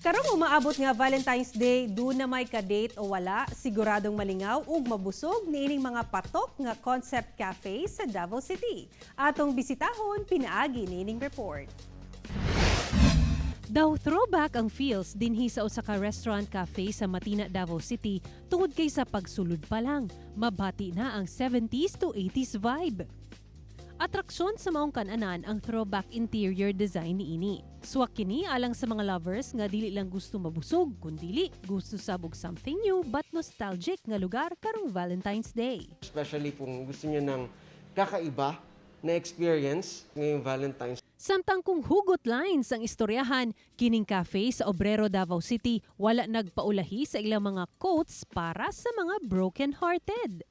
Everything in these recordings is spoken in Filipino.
Karong umaabot nga Valentine's Day, do na may ka-date o wala, siguradong malingaw ug mabusog niining mga patok nga concept cafe sa Davao City. Atong bisitahon pinaagi niining report. Daw throwback ang feels dinhi sa usa ka restaurant cafe sa Matina, Davao City tungod kay sa pagsulod pa lang, mabati na ang 70s to 80s vibe. Atraksyon sa maong kan-anan ang throwback interior design niini. Suwak kini alang sa mga lovers nga dili lang gusto mabusog, kundili gusto sabog something new but nostalgic nga lugar karong Valentine's Day. Especially kung gusto niyo ng kakaiba na experience ngayong Valentine's. Samtang kung hugot lines ang istoryahan, kining cafe sa Obrero, Davao City wala nagpaulahi sa ilang mga quotes para sa mga broken-hearted.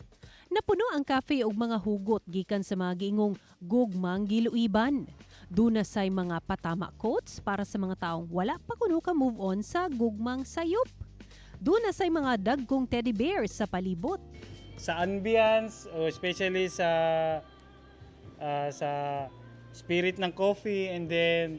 Napuno ang cafe og mga hugot gikan sa mga giingong gugmang giluiban. Duna say mga patama quotes para sa mga taong wala pa kuno ka move on sa gugmang sayop. Duna say mga dagkong teddy bears sa palibot. Sa ambience, o especially sa spirit ng coffee, and then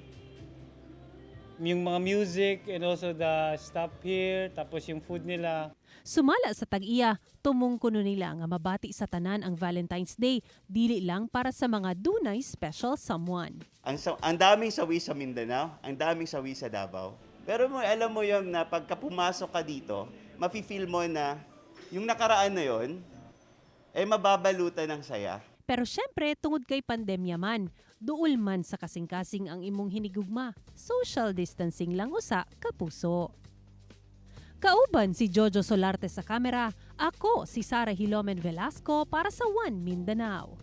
yung mga music and also the staff here, tapos yung food nila. Sumala sa tag-iya, tumong kuno nila nga mabati sa tanan ang Valentine's Day, dili lang para sa mga dunay special someone. Ang daming sawi sa Mindanao, ang daming sawi sa Davao. Pero alam mo yung na pagka pumasok ka dito, mafe-feel mo na yung nakaraan na yon ay mababalutan ng saya. Pero syempre, tungod kay pandemya man, duol man sa kasing-kasing ang imong hinigugma, social distancing lang usa kapuso. Kauban si Jojo Solarte sa kamera, ako si sarahhilomen-velasco para sa One Mindanao.